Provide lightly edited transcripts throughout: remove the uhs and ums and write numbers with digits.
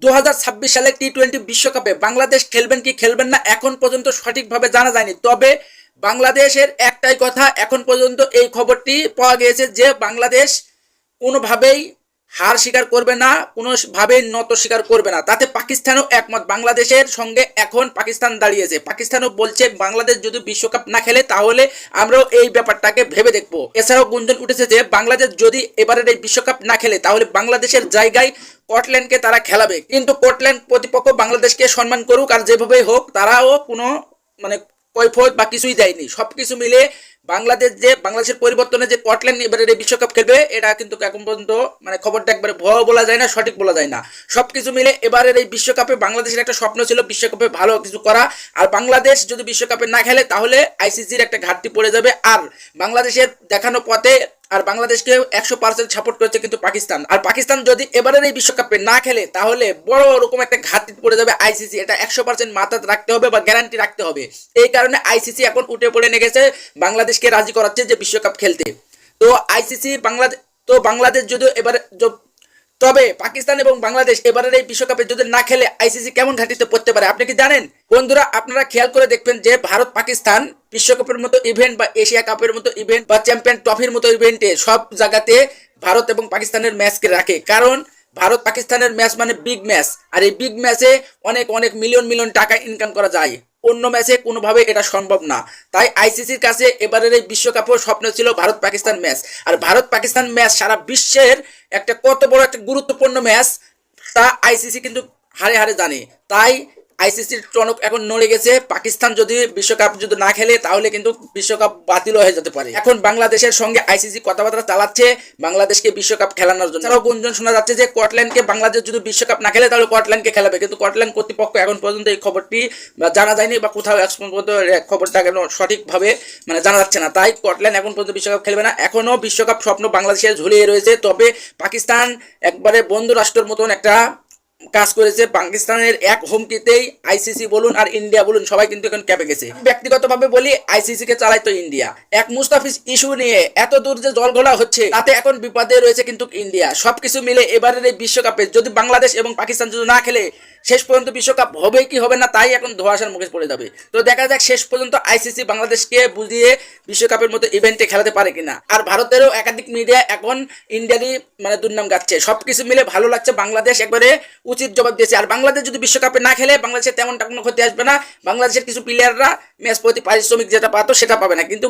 2026 সালে টি-20 বিশ্বকাপে বাংলাদেশ খেলবেন কি খেলবেন না এখন পর্যন্ত সঠিকভাবে জানা যায়নি। তবে বাংলাদেশের একটাই কথা, এখন পর্যন্ত এই খবরটি পাওয়া গিয়েছে যে বাংলাদেশ কোনোভাবেই হার স্বীকার করবে না, কোনোভাবেই নত স্বীকার করবে না। তাতে পাকিস্তানও একমত। বাংলাদেশের সঙ্গে এখন পাকিস্তান দাঁড়িয়েছে। পাকিস্তানও বলছে বাংলাদেশ যদি বিশ্বকাপ না খেলে তাহলে আমরাও এই ব্যাপারটাকে ভেবে দেখবো। এছাড়াও গুঞ্জন উঠেছে যে বাংলাদেশ যদি এবারের এই বিশ্বকাপ না খেলে তাহলে বাংলাদেশের জায়গায় স্কটল্যান্ডকে তারা খেলাবে। কিন্তু স্কটল্যান্ড প্রতিপক্ষ বাংলাদেশকে সম্মান করুক আর যেভাবেই হোক, তারাও কোনো মানে কৈফিয়ত বা কিছুই দেয়নি। সবকিছু মিলে বাংলাদেশের পরিবর্তনে যে স্কটল্যান্ড এবারে বিশ্বকাপ খেলবে এটা কিন্তু এখন পর্যন্ত মানে খবরটা একবারে ভুয়া বলা যায় না, সঠিক বলা যায় না। সবকিছু মিলে এবারের এই বিশ্বকাপে বাংলাদেশের একটা স্বপ্ন ছিল বিশ্বকাপে ভালো কিছু করা। আর বাংলাদেশ যদি বিশ্বকাপে না খেলে তাহলে আইসিসির একটা ঘাটতি পড়ে যাবে। আর বাংলাদেশের দেখানো পথে আর বাংলাদেশকে 100% সাপোর্ট করেছে কিন্তু পাকিস্তান। আর পাকিস্তান যদি এবারের এই বিশ্বকাপে না খেলে তাহলে বড় রকম একটা ঘাটতি পড়ে যাবে আইসিসি। এটা 100% মাথায় রাখতে হবে বা গ্যারান্টি রাখতে হবে। এই কারণে আইসিসি এখন উঠে পড়ে লেগেছে, বাংলাদেশকে রাজি করাচ্ছে যে বিশ্বকাপ খেলতে। তো আইসিসি বাংলাদেশ যদি এবারে তবে পাকিস্তান এবং বাংলাদেশ এবারের এই বিশ্বকাপে যদি না খেলে আইসিসি কেমন ঘাটিতে পড়তে পারে আপনি কি জানেন? বন্ধুরা, আপনারা খেয়াল করে দেখবেন যে ভারত পাকিস্তান বিশ্বকাপের মতো ইভেন্ট বা এশিয়া কাপের মতো ইভেন্ট বা চ্যাম্পিয়ন ট্রফির মতো ইভেন্টে সব জায়গাতে ভারত এবং পাকিস্তানের ম্যাচকে রাখে। কারণ ভারত পাকিস্তানের ম্যাচ মানে বিগ ম্যাচ, আর এই বিগ ম্যাচে অনেক অনেক মিলিয়ন মিলিয়ন টাকা ইনকাম করা যায়। অন্য ম্যাচে কোনোভাবে এটা সম্ভব না। তাই আইসিসির কাছে এবারের এই বিশ্বকাপের স্বপ্ন ছিল ভারত পাকিস্তান ম্যাচ। আর ভারত পাকিস্তান ম্যাচ সারা বিশ্বের একটা কত বড় একটা গুরুত্বপূর্ণ ম্যাচ তা আইসিসি কিন্তু হারে হারে জানে। তাই আইসিসির টনক এখন নড়ে গেছে। পাকিস্তান যদি বিশ্বকাপ যদি না খেলে তাহলে কিন্তু বিশ্বকাপ বাতিল হয়ে যেতে পারে। এখন বাংলাদেশের সঙ্গে আইসিসি কথাবার্তা চালাচ্ছে বাংলাদেশকে বিশ্বকাপ খেলানোর জন্য। এছাড়াও গুঞ্জন শোনা যাচ্ছে যে স্কটল্যান্ডকে বাংলাদেশ যদি বিশ্বকাপ না খেলে তাহলে স্কটল্যান্ডকে খেলাবে। কিন্তু স্কটল্যান্ড কর্তৃপক্ষ এখন পর্যন্ত এই খবরটি জানা যায়নি বা কোথাও এখন পর্যন্ত খবরটা কেন সঠিকভাবে মানে জানা যাচ্ছে না। তাই স্কটল্যান্ড এখন পর্যন্ত বিশ্বকাপ খেলবে না। এখনও বিশ্বকাপ স্বপ্ন বাংলাদেশের ঝুলিয়ে রয়েছে। তবে পাকিস্তান একবারে বন্ধু রাষ্ট্রের মতন একটা কাজ করেছে। পাকিস্তানের এক হুমকিতেই আইসিসি বলুন আর ইন্ডিয়া বলুন সবাই কিন্তু এখন ক্যাপে গেছে। ব্যক্তিগতভাবে বলি, আইসিসি কে চালায় তো ইন্ডিয়া। এক মুস্তাফিজ ইস্যু নিয়ে এত দূর যে জলঘোলা হচ্ছে তাতে এখন বিপদে রয়েছে কিন্তু ইন্ডিয়া। সবকিছু মিলে এবারের এই বিশ্বকাপে যদি বাংলাদেশ এবং পাকিস্তান যদি না খেলে শেষ পর্যন্ত বিশ্বকাপ হবে কি হবে না তাই এখন ধোঁয়াশার মুখে পড়ে যাবে। তো দেখা যাক শেষ পর্যন্ত আইসিসি বাংলাদেশকে বুঝিয়ে বিশ্বকাপের মতো ইভেন্টে খেলাতে পারে কিনা। আর ভারতেরও একাধিক মিডিয়া এখন ইন্ডিয়ারই মানে দুর্নাম গাচ্ছে। সবকিছু মিলে ভালো লাগছে, বাংলাদেশ একবারে উচিত জবাব দিয়েছে। আর বাংলাদেশ যদি বিশ্বকাপে না খেলে বাংলাদেশের তেমনটা কোনো ক্ষতি আসবে না। বাংলাদেশের কিছু প্লেয়াররা ম্যাচ প্রতি পারিশ্রমিক যেটা পাতো সেটা পাবে না। কিন্তু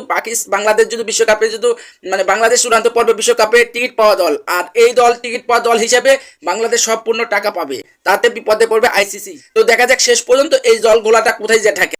বাংলাদেশ যদি বিশ্বকাপে যদি মানে বাংলাদেশ চূড়ান্ত পর্বে বিশ্বকাপে টিকিট পাওয়া দল, আর এই দল টিকিট পাওয়া দল হিসেবে বাংলাদেশ সম্পূর্ণ টাকা পাবে। তাতে বিপদে পড়বে আইসিসি। তো দেখা যাক শেষ পর্যন্ত এই দলগুলাটা কোথায় যে থাকে।